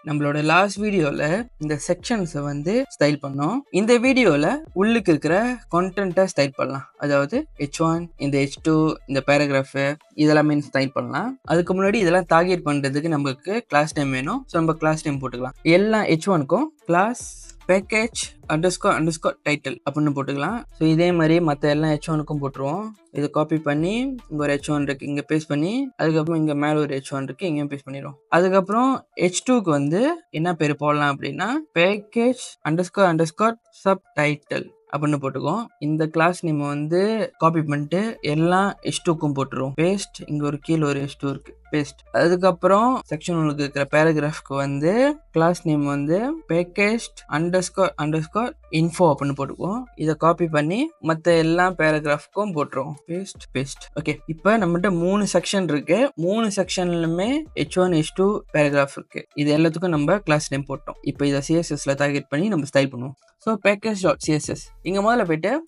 நம்மளோட லாஸ்ட் வீடியோல இந்த செக்ஷன்ஸை வந்து ஸ்டைல் பண்ணோம். இந்த வீடியோல உள்ளுக்கு இருக்கிற கான்டென்ட்டை ஸ்டைல் பண்ணலாம். அதாவது H1, இந்த H2, இந்த பேராகிராஃப் இதெல்லாமே ஸ்டைல் பண்ணலாம். அதுக்கு முன்னாடி இதெல்லாம் டார்கெட் பண்றதுக்கு நமக்கு கிளாஸ் நேம் வேணும். ஸோ நம்ம கிளாஸ் நேம் போட்டுக்கலாம். எல்லா H1க்கும் கிளாஸ் பேக்கேஜ் அண்டர்ஸ்கோர் டைட்டில் அப்படின்னு போட்டுக்கலாம். ஸோ இதே மாதிரி மற்ற எல்லா H1க்கும் போட்டுருவோம். இதை காப்பி பண்ணி இங்கே ஒரு H1 இருக்கு, இங்கே பேஸ்ட் பண்ணி அதுக்கப்புறம் இங்கே மேலே ஒரு H1 இருக்கு, இங்கேயும் பேஸ்ட் பண்ணிடுவோம். அதுக்கப்புறம் H2க்கு வந்து என்ன பேர் போடலாம் அப்படின்னா பேக்கேஜ் அண்டர்ஸ்கோர் சப் டைட்டில் அப்படின்னு போட்டுக்குவோம். இந்த கிளாஸ் நேம் வந்து காப்பி பண்ணிட்டு எல்லாம் H2க்கும் போட்டுருவோம். பேஸ்ட், இங்கே ஒரு கீழே ஒரு H2 இருக்கு, பேஸ்ட். அதுக்கப்புறம் செக்ஷன் உங்களுக்கு இருக்கிற பேராகிராஃப்க்கு வந்து கிளாஸ் நேம் வந்து பேக்கேஜ் அண்டர்ஸ்கோர் இன்ஃபோ அப்படின்னு போட்டுக்குவோம். இதை காப்பி பண்ணி மற்ற எல்லா பேராகிராஃப்க்கும் போட்டுருவோம். பேஸ்ட். ஓகே, இப்போ நம்மகிட்ட 3 செக்ஷன் இருக்கு. 3 செக்ஷன்லுமே H1, H2 பேராகிராஃப் இருக்கு. இது எல்லாத்துக்கும் நம்ம கிளாஸ் நேம் போட்டோம். இப்போ இதை CSSல டார்கெட் பண்ணி நம்ம ஸ்டைல் பண்ணுவோம். ஸோ package.css இங்கே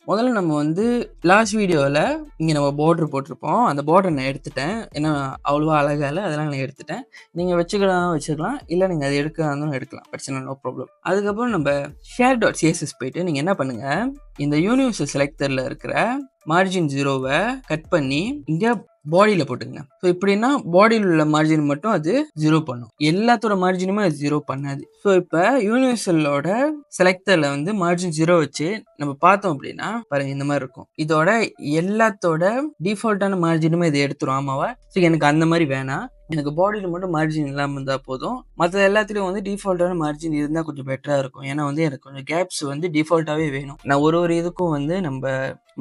முதல்ல நம்ம வந்து லாஸ்ட் வீடியோவில் இங்கே நம்ம பார்டர் போட்டிருப்போம். அந்த பார்டர் நான் எடுத்துட்டேன், ஏன்னா அவ்வளோவா அழகாக இல்லை, அதெல்லாம் நான் எடுத்துட்டேன். நீங்கள் வச்சுக்கலாம், இல்லை நீங்கள் அதை எடுக்கலாம், பிரச்சனை நோ ப்ராப்ளம். அதுக்கப்புறம் நம்ம share.css போயிட்டு நீங்கள் என்ன பண்ணுங்கள், இந்த யூனிவர்சல் செலக்டரில் இருக்கிற மார்ஜின் 0வை கட் பண்ணி இங்கே பாடியில் போட்டுங்க. ஸோ இப்படின்னா பாடியில் உள்ள மார்ஜின் மட்டும் அது 0 பண்ணும், எல்லாத்தோட மார்ஜினுமே அது 0 பண்ணாது. ஸோ இப்போ யூனிவர்சலோட செலக்டரில் வந்து மார்ஜின் 0 வச்சு நம்ம பார்த்தோம் அப்படின்னா பாருங்க இந்த மாதிரி இருக்கும். இதோட எல்லாத்தோட டிஃபால்ட்டான மார்ஜினுமே இதை எடுத்துரும். ஆமாவா? ஸோ எனக்கு அந்த மாதிரி வேணாம், எனக்கு பாடியில் மட்டும் மார்ஜின் இல்லாமல் இருந்தால் போதும். மற்ற எல்லாத்துலேயும் வந்து டிஃபால்ட்டான மார்ஜின் இருந்தால் கொஞ்சம் பெட்டராக இருக்கும். ஏன்னா வந்து எனக்கு கொஞ்சம் கேப்ஸ் வந்து டிஃபால்ட்டாகவே வேணும். நான் ஒரு இதுக்கும் வந்து நம்ம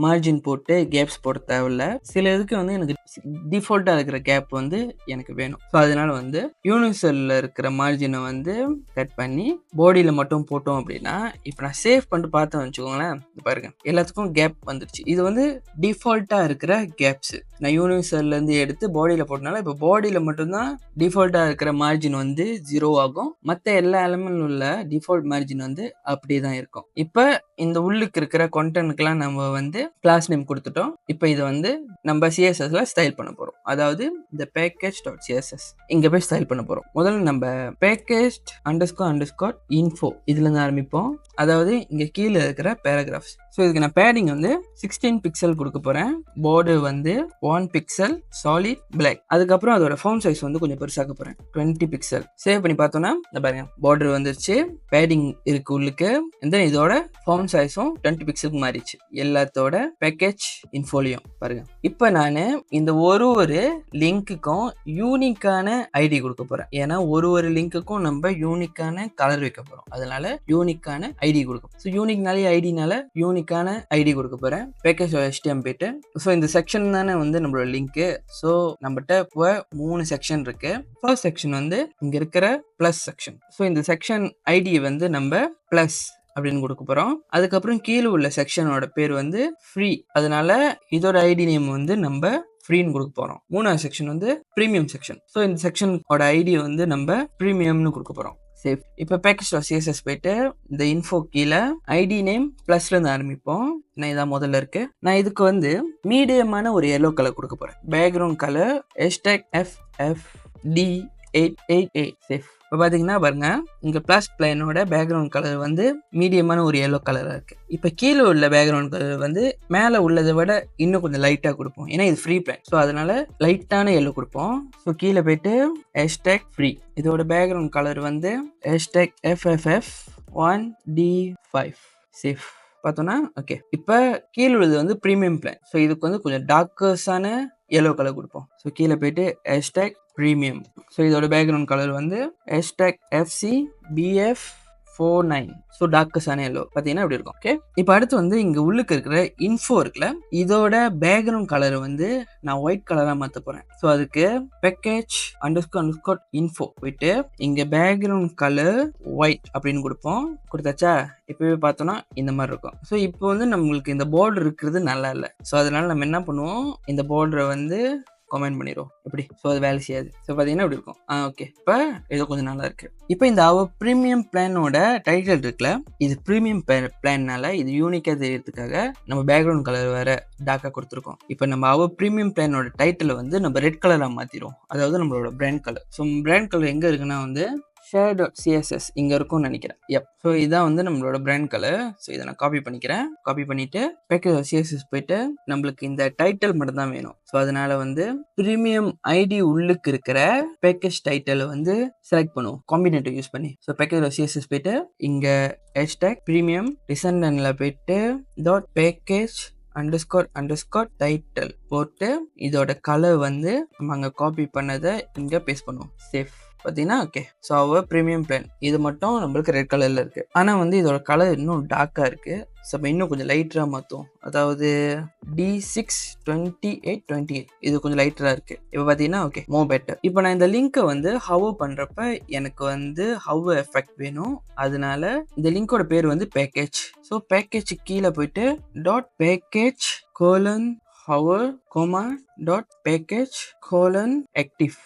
மார்ஜின் போட்டு கேப்ஸ் போட தேவையில்ல. சில இதுக்கு வந்து எனக்கு டிஃபால்ட்டாக இருக்கிற கேப் வந்து எனக்கு வேணும். ஸோ அதனால வந்து யூனிவர்சலில் இருக்கிற மார்ஜினை வந்து கட் பண்ணி பாடியில் மட்டும் போட்டோம் அப்படின்னா, இப்போ நான் சேவ் பண்ணிட்டு பார்த்தேன் வச்சுக்கோங்களேன், பாருங்க எல்லாத்துக்கும் கேப் வந்துடுச்சு. இது வந்து டிஃபால்ட்டாக இருக்கிற கேப்ஸ். நான் யூனிவர்சல்லேருந்து எடுத்து பாடியில் போட்டனால இப்போ பாடியில் மட்டும்தான் டிஃபால்ட்டாக இருக்கிற மார்ஜின் வந்து 0 ஆகும். மற்ற எல்லா எலமெண்ட் உள்ள டிஃபால்ட் மார்ஜின் வந்து அப்படியே தான் இருக்கும். இப்போ இந்த உள்ளுக்கு இருக்கிற கான்டென்ட்க்கெல்லாம் நம்ம வந்து கிளாஸ் நேம் கொடுத்துட்டோம். இப்போ இதை வந்து நம்ம CSSல ஸ்டைல் பண்ண போகிறோம். அதாவது இந்த package.css இங்கே போய் ஸ்டைல் பண்ண போகிறோம். முதல்ல நம்ம பேக்கேஜ் அண்டர்ஸ்கோர் இன்ஃபோ இதுலேருந்து ஆரம்பிப்போம். அதாவது இங்கே கீழே இருக்கிற பேராகிராஃப்ஸ். ஸோ இதுக்கு நான் பேடிங் வந்து 16 பிக்சல் கொடுக்க போகிறேன். பார்டர் வந்து 1 பிக்சல் சாலிட் பிளாக். அதுக்கப்புறம் அதோட ஃபோன் சைஸ் வந்து கொஞ்சம் பெருசாக்க போகிறேன், 20 பிக்சல். சேவ் பண்ணி பார்த்தோன்னா இந்த பாருங்க பார்டர் வந்துருச்சு, பேடிங் இருக்கு உள்ளுக்கு. தென் இதோட ஃபோன் சைஸும் 20 பிக்சலுக்கு மாறிடுச்சு எல்லாத்தோட பேக்கேஜ் இன்ஃபோலியும். பாருங்க இப்போ நான் இந்த ஒரு லிங்க்குக்கும் யூனிக்கான ஐடி கொடுக்க போகிறேன். ஏன்னா ஒரு லிங்க்குக்கும் நம்ம யூனிக்கான கலர் வைக்க போகிறோம், அதனால யூனிக்கான ஐடி கொடுக்கும். ஸோ யூனிக்னாலே ஐடினால யூனிக்கான ஐடி கொடுக்க போகிறேன். பேக்கேஜ் HTML போயிட்டு ஸோ இந்த செக்ஷன் தானே வந்து நம்மளோட லிங்க்கு. ஸோ நம்மகிட்ட இப்போ 3 செக்ஷன் இருக்கு. ஃபர்ஸ்ட் செக்ஷன் வந்து இங்கே இருக்கிற ப்ளஸ் செக்ஷன். ஸோ இந்த செக்ஷன் ஐடி வந்து நம்ம ப்ளஸ் அப்படின்னு கொடுக்க போகிறோம். அதுக்கப்புறம் கீழே உள்ள செக்ஷனோட பேர் வந்து ஃப்ரீ, அதனால இதோட ஐடி நேம் வந்து நம்ம ஃப்ரீன்னு கொடுக்க போகிறோம். 3வது செக்ஷன் வந்து ப்ரீமியம் செக்ஷன். ஸோ இந்த செக்ஷனோட ஐடி வந்து நம்ம ப்ரீமியம்னு கொடுக்க போகிறோம். சேஃப். இப்போ package.css போயிட்டு இந்த இன்ஃபோ கீழே ஐடி நேம் ப்ளஸ்லேருந்து ஆரம்பிப்போம். நான் இதான் முதல்ல இருக்கு. நான் இதுக்கு வந்து மீடியமான ஒரு எல்லோ கலர் கொடுக்க போகிறேன். Background colour #FFD888 safe. இப்போ பார்த்தீங்கன்னா பாருங்க இங்கே ப்ளஸ் பிளேனோட பேக்ரவுண்ட் கலர் வந்து மீடியமான ஒரு எல்லோ கலராக இருக்குது. இப்போ கீழே உள்ள பேக்ரவுண்ட் கலர் வந்து மேலே உள்ளதை விட இன்னும் கொஞ்சம் லைட்டாக கொடுப்போம், ஏன்னா இது ஃப்ரீ பிளான். ஸோ அதனால லைட்டான எல்லோ கொடுப்போம். ஸோ கீழே போயிட்டு #ஃப்ரீ இதோட பேக்ரவுண்ட் கலர் வந்து #FFF1D5 சேஃப். பார்த்தோன்னா ஓகே. இப்போ கீழே உள்ளது வந்து ப்ரீமியம் பிளான். ஸோ இதுக்கு வந்து கொஞ்சம் டார்க்கர்ஸான எல்லோ கலர் கொடுப்போம். ஸோ கீழே போயிட்டு #ப்ரீமியம். ஸோ இதோட பேக்ரவுண்ட் கலர் வந்து #FCBF49. ஸோ டார்க்கஸான எல்லோ பார்த்தீங்கன்னா இப்படி இருக்கும். ஓகே. இப்போ அடுத்து வந்து இங்கே உள்ளுக்கு இருக்கிற இன்ஃபோ இருக்குல்ல, இதோட பேக்ரவுண்ட் கலர் வந்து நான் ஒயிட் கலராக மாற்ற போகிறேன். ஸோ அதுக்கு பேக்கேஜ் அண்டர்ஸ்கோர் இன்ஃபோ போயிட்டு இங்கே பேக்ரவுண்ட் கலர் ஒயிட் அப்படின்னு கொடுப்போம். கொடுத்தாச்சா? இப்போவே பார்த்தோன்னா இந்த மாதிரி இருக்கும். ஸோ இப்போ வந்து நம்மளுக்கு இந்த பார்டர் இருக்கிறது நல்லா இல்லை. ஸோ அதனால நம்ம என்ன பண்ணுவோம், இந்த பார்டரை வந்து கமெண்ட் பண்ணிடுவோம் இப்படி. ஸோ அது வேலை செய்யாது. ஸோ பார்த்தீங்கன்னா இப்படி இருக்கும். ஓகே. இப்போ ஏதோ கொஞ்சம் நல்லா இருக்கு. இப்போ இந்த அவர் ப்ரீமியம் பிளானோட டைட்டில் இருக்குல்ல, இது ப்ரீமியம் பிளான்னால இது யூனிக்காக தெரியறதுக்காக நம்ம பேக்ரவுண்ட் கலர் வேற டார்க்காக கொடுத்துருக்கோம். இப்போ நம்ம அவர் ப்ரீமியம் பிளானோட டைட்டில் வந்து நம்ம ரெட் கலராக மாற்றிடுவோம், அதாவது நம்மளோட brand colour. So brand colour எங்கே இருக்குன்னா வந்து share.css இங்கே இருக்கும்னு நினைக்கிறேன். ஸோ இதான் வந்து நம்மளோட பிராண்ட் கலர். ஸோ இதை நான் காப்பி பண்ணிக்கிறேன். காப்பி பண்ணிவிட்டு package.css போயிட்டு நம்மளுக்கு இந்த டைட்டில் மட்டும் தான் வேணும். ஸோ அதனால வந்து ப்ரீமியம் ஐடி உள்ளுக்கு இருக்கிற பேக்கேஜ் டைட்டிலை வந்து செலக்ட் பண்ணுவோம் காம்பினேட்டிவ் யூஸ் பண்ணி. ஸோ package.css போயிட்டு இங்கே hashtag premium descendantல போயிட்டு .package _ டைட்டில் போட்டு இதோட கலர் வந்து நம்ம அங்கே காப்பி பண்ணதை இங்கே பேஸ்ட் பண்ணுவோம். சேஃப் பார்த்தீங்கன்னா ஓகே. ஸோ ப்ரீமியம் பிளான் இது மட்டும் நம்மளுக்கு ரெட் கலரில் இருக்குது. ஆனால் வந்து இதோட கலர் இன்னும் டார்க்காக இருக்குது. ஸோ நம்ம இன்னும் கொஞ்சம் லைட்டராக மாற்றுவோம். அதாவது D62828 இது கொஞ்சம் லைட்டராக இருக்குது. இப்போ பார்த்தீங்கன்னா ஓகே மோர் பெட்டர். இப்போ நான் இந்த லிங்க்கை வந்து ஹவ் பண்ணுறப்ப எனக்கு வந்து ஹவ் எஃபெக்ட் வேணும். அதனால இந்த லிங்கோட பேர் வந்து பேக்கேஜ். ஸோ பேக்கேஜ் கீழே போயிட்டு .package : hover, .package : active.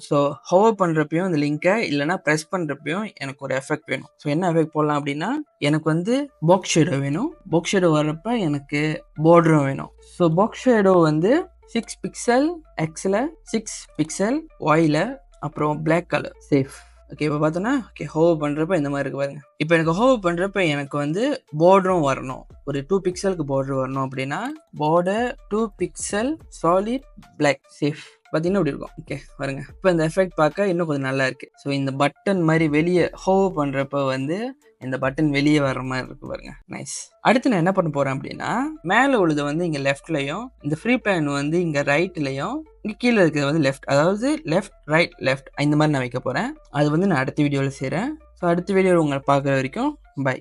So hover பண்ணுறப்பையும் இந்த லிங்கை இல்லைனா ப்ரெஸ் பண்ணுறப்பையும் எனக்கு ஒரு எஃபெக்ட் வேணும். ஸோ என்ன எஃபெக்ட் போடலாம் அப்படின்னா எனக்கு வந்து பாக்ஸ் ஷேடோ வேணும். பாக்ஸ் ஷேடோ வர்றப்ப எனக்கு பார்டரும் வேணும். ஸோ பாக்ஸ் ஷேடோ வந்து 6 பிக்சல் எக்ஸில் 6 பிக்சல் ஒயில் அப்புறம் பிளாக் கலர் சேஃப். ஓகே இப்போ பார்த்தோன்னா ஓகே ஹோவ் பண்ணுறப்ப இந்த மாதிரி இருக்கு பாருங்க. இப்போ எனக்கு ஹோவ் பண்ணுறப்ப எனக்கு வந்து பார்டரும் வரணும். ஒரு 2 பிக்சலுக்கு பார்டர் வரணும் அப்படின்னா border 2 pixel solid block safe பார்த்தீங்கன்னா இப்படி இருக்கும். ஓகே பாருங்க. இப்போ இந்த எஃபெக்ட் பார்க்க இன்னும் கொஞ்சம் நல்லா இருக்கு. ஸோ இந்த பட்டன் மாதிரி வெளியே ஹோவ் பண்ணுறப்ப வந்து இந்த பட்டன் வெளியே வர்ற மாதிரி இருக்கு பாருங்க. நைஸ். அடுத்து நான் என்ன பண்ண போறேன் அப்படின்னா மேலே உள்ளது வந்து இங்கே லெஃப்ட்லையும் இந்த ஃப்ரீ பிளான் வந்து இங்கே ரைட்லையும் இங்கே கீழே இருக்கிறது வந்து லெஃப்ட், அதாவது லெஃப்ட் ரைட் லெஃப்ட் இந்த மாதிரி நான் வைக்க போகிறேன். அது வந்து நான் அடுத்த வீடியோவில் செய்கிறேன். ஸோ அடுத்த வீடியோவில் உங்களை பார்க்குற வரைக்கும் பை.